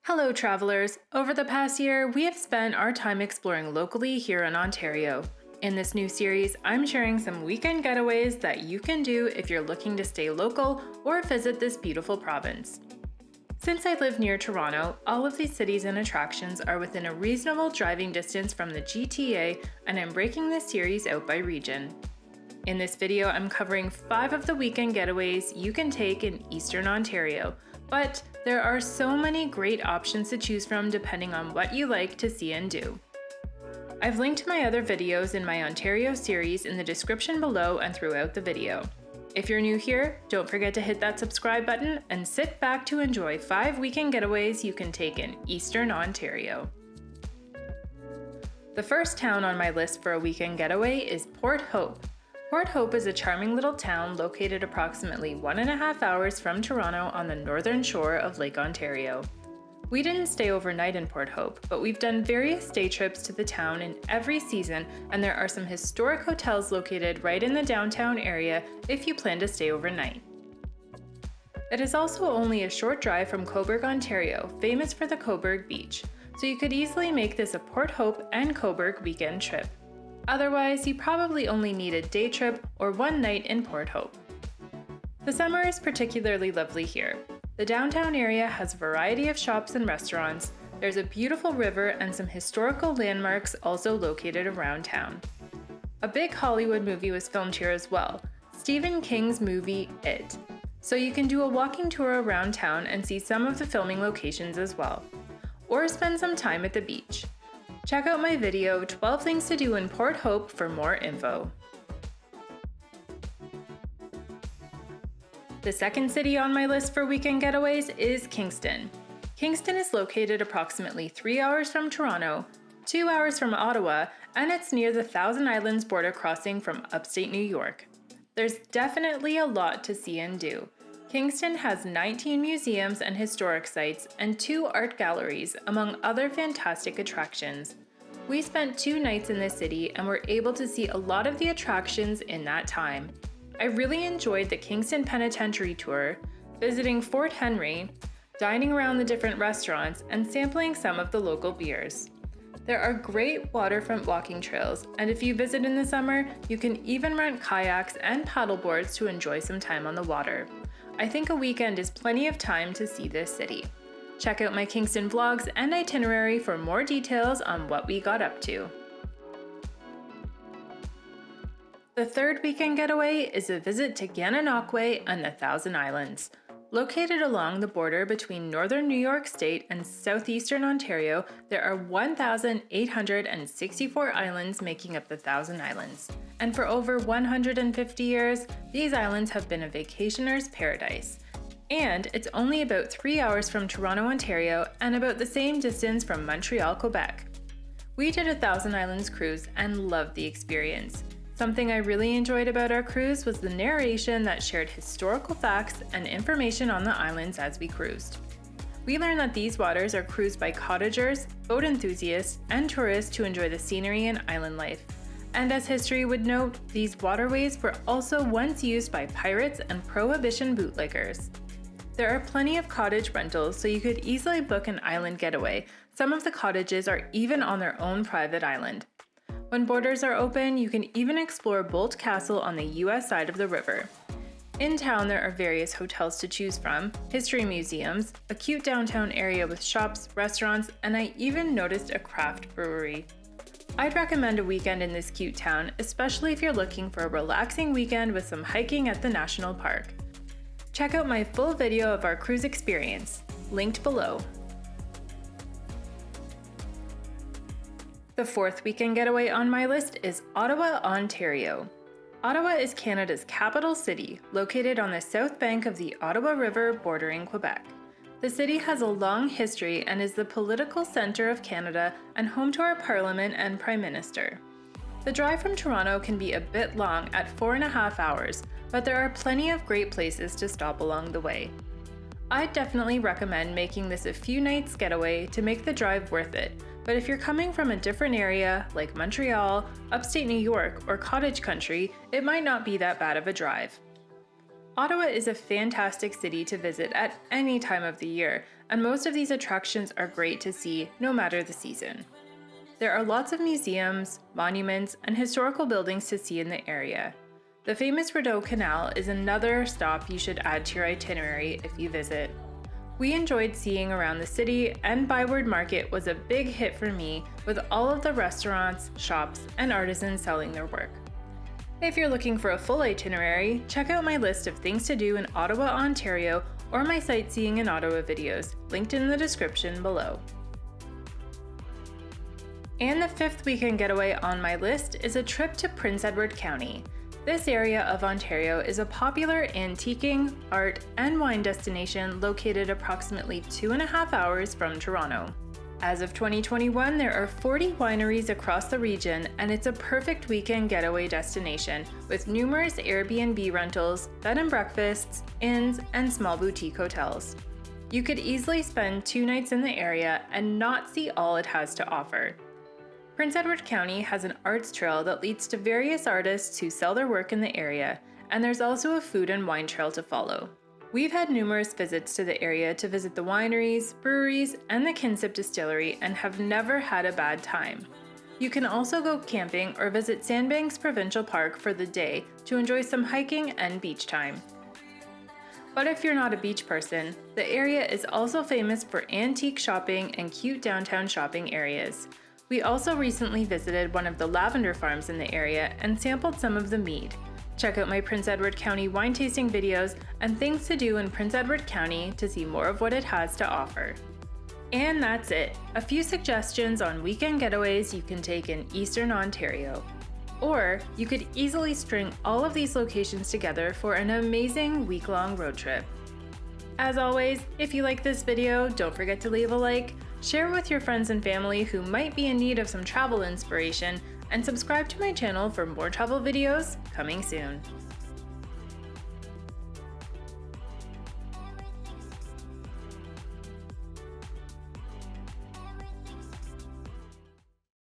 Hello, travelers! Over the past year, we have spent our time exploring locally here in Ontario. In this new series, I'm sharing some weekend getaways that you can do if you're looking to stay local or visit this beautiful province. Since I live near Toronto, all of these cities and attractions are within a reasonable driving distance from the GTA, and I'm breaking this series out by region. In this video, I'm covering 5 of the weekend getaways you can take in Eastern Ontario, but there are so many great options to choose from depending on what you like to see and do. I've linked my other videos in my Ontario series in the description below and throughout the video. If you're new here, don't forget to hit that subscribe button and sit back to enjoy 5 weekend getaways you can take in Eastern Ontario. The first town on my list for a weekend getaway is Port Hope. Port Hope is a charming little town located approximately 1.5 hours from Toronto on the northern shore of Lake Ontario. We didn't stay overnight in Port Hope, but we've done various day trips to the town in every season, and there are some historic hotels located right in the downtown area if you plan to stay overnight. It is also only a short drive from Cobourg, Ontario, famous for the Cobourg Beach, so you could easily make this a Port Hope and Cobourg weekend trip. Otherwise, you probably only need a day trip or one night in Port Hope. The summer is particularly lovely here. The downtown area has a variety of shops and restaurants, there's a beautiful river and some historical landmarks also located around town. A big Hollywood movie was filmed here as well, Stephen King's movie It. So you can do a walking tour around town and see some of the filming locations as well. Or spend some time at the beach. Check out my video, 12 Things to Do in Port Hope for more info. The second city on my list for weekend getaways is Kingston. Kingston is located approximately 3 hours from Toronto, 2 hours from Ottawa, and it's near the Thousand Islands border crossing from upstate New York. There's definitely a lot to see and do. Kingston has 19 museums and historic sites and 2 art galleries, among other fantastic attractions. We spent 2 nights in the city and were able to see a lot of the attractions in that time. I really enjoyed the Kingston Penitentiary tour, visiting Fort Henry, dining around the different restaurants, and sampling some of the local beers. There are great waterfront walking trails, and if you visit in the summer, you can even rent kayaks and paddleboards to enjoy some time on the water. I think a weekend is plenty of time to see this city. Check out my Kingston vlogs and itinerary for more details on what we got up to. The third weekend getaway is a visit to Gananoque and the Thousand Islands. Located along the border between northern New York State and southeastern Ontario, there are 1,864 islands making up the Thousand Islands. And for over 150 years, these islands have been a vacationer's paradise. And it's only about 3 hours from Toronto, Ontario, and about the same distance from Montreal, Quebec. We did a Thousand Islands cruise and loved the experience. Something I really enjoyed about our cruise was the narration that shared historical facts and information on the islands as we cruised. We learned that these waters are cruised by cottagers, boat enthusiasts, and tourists to enjoy the scenery and island life. And as history would note, these waterways were also once used by pirates and prohibition bootleggers. There are plenty of cottage rentals, so you could easily book an island getaway. Some of the cottages are even on their own private island. When borders are open, you can even explore Bolt Castle on the US side of the river. In town, there are various hotels to choose from, history museums, a cute downtown area with shops, restaurants, and I even noticed a craft brewery. I'd recommend a weekend in this cute town, especially if you're looking for a relaxing weekend with some hiking at the national park. Check out my full video of our cruise experience, linked below. The fourth weekend getaway on my list is Ottawa, Ontario. Ottawa is Canada's capital city, located on the south bank of the Ottawa River bordering Quebec. The city has a long history and is the political center of Canada and home to our Parliament and Prime Minister. The drive from Toronto can be a bit long at 4.5 hours, but there are plenty of great places to stop along the way. I'd definitely recommend making this a few nights getaway to make the drive worth it, but if you're coming from a different area like Montreal, upstate New York, or cottage country, it might not be that bad of a drive. Ottawa is a fantastic city to visit at any time of the year, and most of these attractions are great to see no matter the season. There are lots of museums, monuments, and historical buildings to see in the area. The famous Rideau Canal is another stop you should add to your itinerary if you visit. We enjoyed seeing around the city, and Byward Market was a big hit for me with all of the restaurants, shops, and artisans selling their work. If you're looking for a full itinerary, check out my list of things to do in Ottawa, Ontario, or my sightseeing in Ottawa videos, linked in the description below. And the fifth weekend getaway on my list is a trip to Prince Edward County. This area of Ontario is a popular antiquing, art, and wine destination located approximately 2.5 hours from Toronto. As of 2021, there are 40 wineries across the region, and it's a perfect weekend getaway destination with numerous Airbnb rentals, bed and breakfasts, inns, and small boutique hotels. You could easily spend 2 nights in the area and not see all it has to offer. Prince Edward County has an arts trail that leads to various artists who sell their work in the area, and there's also a food and wine trail to follow. We've had numerous visits to the area to visit the wineries, breweries, and the Kingston distillery and have never had a bad time. You can also go camping or visit Sandbanks Provincial Park for the day to enjoy some hiking and beach time. But if you're not a beach person, the area is also famous for antique shopping and cute downtown shopping areas. We also recently visited one of the lavender farms in the area and sampled some of the mead. Check out my Prince Edward County wine tasting videos and things to do in Prince Edward County to see more of what it has to offer. And that's it, a few suggestions on weekend getaways you can take in Eastern Ontario. Or you could easily string all of these locations together for an amazing week-long road trip. As always, if you like this video, don't forget to leave a like, share it with your friends and family who might be in need of some travel inspiration, and subscribe to my channel for more travel videos coming soon.